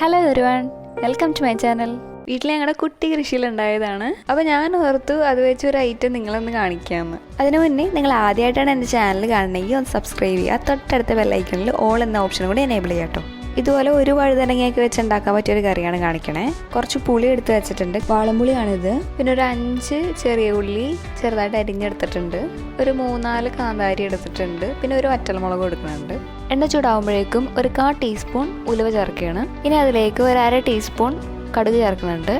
Hello everyone, welcome to my channel. വീട്ടിൽ ഞങ്ങളുടെ കുട്ടി കൃഷിയിലുണ്ടായതാണ്. അപ്പോൾ ഞാൻ ഓർത്തു അത് വെച്ചൊരു ഐറ്റം നിങ്ങളൊന്ന് കാണിക്കാമെന്ന്. അതിനു മുന്നേ നിങ്ങൾ ആദ്യമായിട്ടാണ് എൻ്റെ ചാനൽ കാണണമെങ്കിൽ ഒന്ന് സബ്സ്ക്രൈബ് ചെയ്യുക. തൊട്ടടുത്ത ബെല്ലൈക്കണിൽ ഓൾ എന്ന ഓപ്ഷൻ കൂടി എനേബിൾ ചെയ്യാം കേട്ടോ. ഇതുപോലെ ഒരു വഴുതനങ്ങയൊക്കെ വെച്ച് ഉണ്ടാക്കാൻ പറ്റിയൊരു കറിയാണ് കാണിക്കണേ. കുറച്ച് പുളി എടുത്ത് വെച്ചിട്ടുണ്ട്, വാളംപുളിയാണിത്. പിന്നെ ഒരു 5 ചെറിയ ഉള്ളി ചെറുതായിട്ട് അരിഞ്ഞെടുത്തിട്ടുണ്ട്. ഒരു 3-4 കാന്താരി എടുത്തിട്ടുണ്ട്. പിന്നെ ഒരു വറ്റൽമുളക് എടുക്കുന്നുണ്ട്. എണ്ണ ചൂടാവുമ്പോഴേക്കും ഒരു 1/4 ടീസ്പൂൺ ഉലുവ ചേർക്കുകയാണ്. ഇനി അതിലേക്ക് ഒരു 1/2 ടീസ്പൂൺ കടുക് ചേർക്കുന്നുണ്ട്.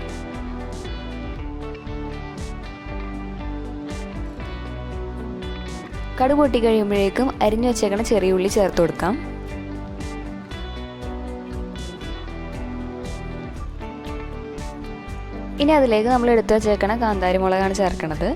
കടുക് പൊട്ടി കഴിയുമ്പോഴേക്കും അരിഞ്ഞു വെച്ചേക്കണ ചെറിയ ഉള്ളി ചേർത്ത് കൊടുക്കാം. ഇനി അതിലേക്ക് നമ്മൾ എടുത്തു വെച്ചേക്കണ കാന്താരി മുളകാണ് ചേർക്കണത്.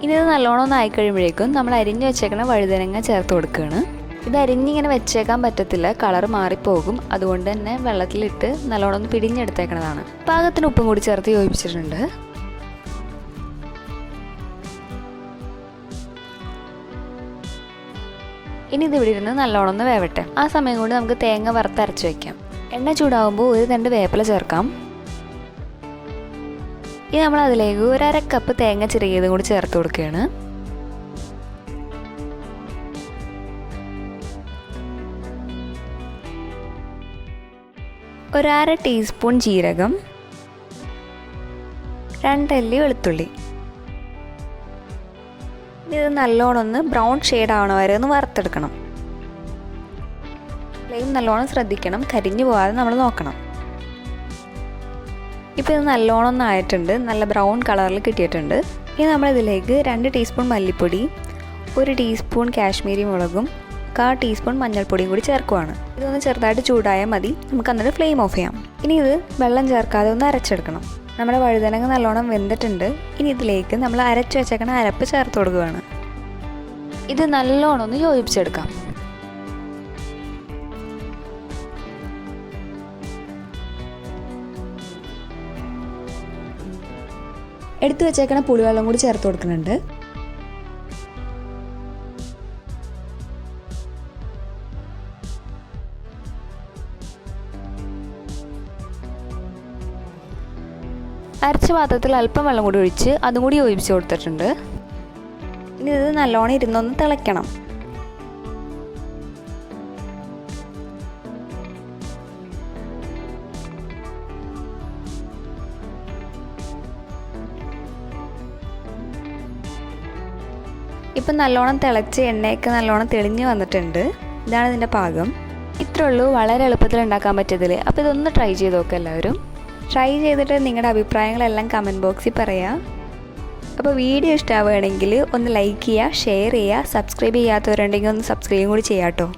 ഇനി ഇത് നല്ലോണം ഒന്ന് ആയിക്കഴിയുമ്പോഴേക്കും നമ്മൾ അരിഞ്ഞു വെച്ചേക്കണ വഴുതനങ്ങ ചേർത്ത് കൊടുക്കുകയാണ്. ഇത് അരിഞ്ഞിങ്ങനെ വെച്ചേക്കാൻ പറ്റത്തില്ല, കളർ മാറിപ്പോകും. അതുകൊണ്ട് തന്നെ വെള്ളത്തിലിട്ട് നല്ലോണം ഒന്ന് പിടിഞ്ഞെടുത്തേക്കണതാണ്. പാകത്തിന് ഉപ്പും കൂടി ചേർത്ത് യോജിപ്പിച്ചിട്ടുണ്ട്. ഇനി ഇത് ഇവിടെ ഇരുന്ന് നല്ലോണം ഒന്ന് വേവട്ടെ. ആ സമയം കൊണ്ട് നമുക്ക് തേങ്ങ വറുത്തരച്ച് വയ്ക്കാം. എണ്ണ ചൂടാവുമ്പോൾ ഒരു 2 വേപ്പില ചേർക്കാം. ഇനി നമ്മൾ അതിലേക്ക് ഒരു 1/2 കപ്പ് തേങ്ങ ചിരകിയതും കൂടി ചേർത്ത് കൊടുക്കുകയാണ്. ഒരു 1/2 ടീസ്പൂൺ ജീരകം, 2 അല്ലി വെളുത്തുള്ളി. ഇത് നല്ലോണം ഒന്ന് ബ്രൗൺ ഷെയ്ഡ് ആവണ വരെ ഒന്ന് വറുത്തെടുക്കണം. ഫ്ലെയിം നല്ലോണം ശ്രദ്ധിക്കണം, കരിഞ്ഞു പോകാതെ നമ്മൾ നോക്കണം. ഇപ്പോൾ ഇത് നല്ലോണം ഒന്ന് ആയിട്ടുണ്ട്, നല്ല ബ്രൗൺ കളറിൽ കിട്ടിയിട്ടുണ്ട്. ഇനി നമ്മളിതിലേക്ക് 2 ടീസ്പൂൺ മല്ലിപ്പൊടി, 1 ടീസ്പൂൺ കാശ്മീരി മുളകും, 1/4 ടീസ്പൂൺ മഞ്ഞൾപ്പൊടിയും കൂടി ചേർക്കുവാണ്. ഇതൊന്ന് ചെറുതായിട്ട് ചൂടായാൽ മതി. നമുക്ക് അന്നേരം ഫ്ലെയിം ഓഫ് ചെയ്യാം. ഇനി ഇത് വെള്ളം ചേർക്കാതെ ഒന്ന് അരച്ചെടുക്കണം. നമ്മുടെ വഴുതനങ്ങ നല്ലോണം വെന്തിട്ടുണ്ട്. ഇനി ഇതിലേക്ക് നമ്മൾ അരച്ചു വെച്ചേക്കണ അരപ്പ് ചേർത്ത് കൊടുക്കുകയാണ്. ഇത് നല്ലോണം ഒന്ന് യോജിപ്പിച്ചെടുക്കാം. എടുത്തു വെച്ചേക്കണ പുളിവെള്ളം കൂടി ചേർത്ത് കൊടുക്കുന്നുണ്ട്. അരച്ച പാത്രത്തിൽ അല്പം വെള്ളം കൂടി ഒഴിച്ച് അതും കൂടി യോജിപ്പിച്ച് കൊടുത്തിട്ടുണ്ട്. ഇനി ഇത് നല്ലോണം ഇരുന്നൊന്ന് തിളയ്ക്കണം. ഇപ്പം നല്ലോണം തിളച്ച് എണ്ണയൊക്കെ നല്ലോണം തെളിഞ്ഞ് വന്നിട്ടുണ്ട്. ഇതാണ് ഇതിൻ്റെ പാകം. ഇത്രേ ഉള്ളൂ, വളരെ എളുപ്പത്തിൽ ഉണ്ടാക്കാൻ പറ്റിയതിൽ. അപ്പോൾ ഇതൊന്ന് ട്രൈ ചെയ്ത് നോക്കുക എല്ലാവരും. ട്രൈ ചെയ്തിട്ട് നിങ്ങളുടെ അഭിപ്രായങ്ങളെല്ലാം കമൻറ്റ് ബോക്സിൽ പറയാം. അപ്പോൾ വീഡിയോ ഇഷ്ടമാവുകയാണെങ്കിൽ ഒന്ന് ലൈക്ക് ചെയ്യുക, ഷെയർ ചെയ്യുക. സബ്സ്ക്രൈബ് ചെയ്യാത്തവരുണ്ടെങ്കിൽ ഒന്ന് സബ്സ്ക്രൈബും കൂടി ചെയ്യാം കേട്ടോ.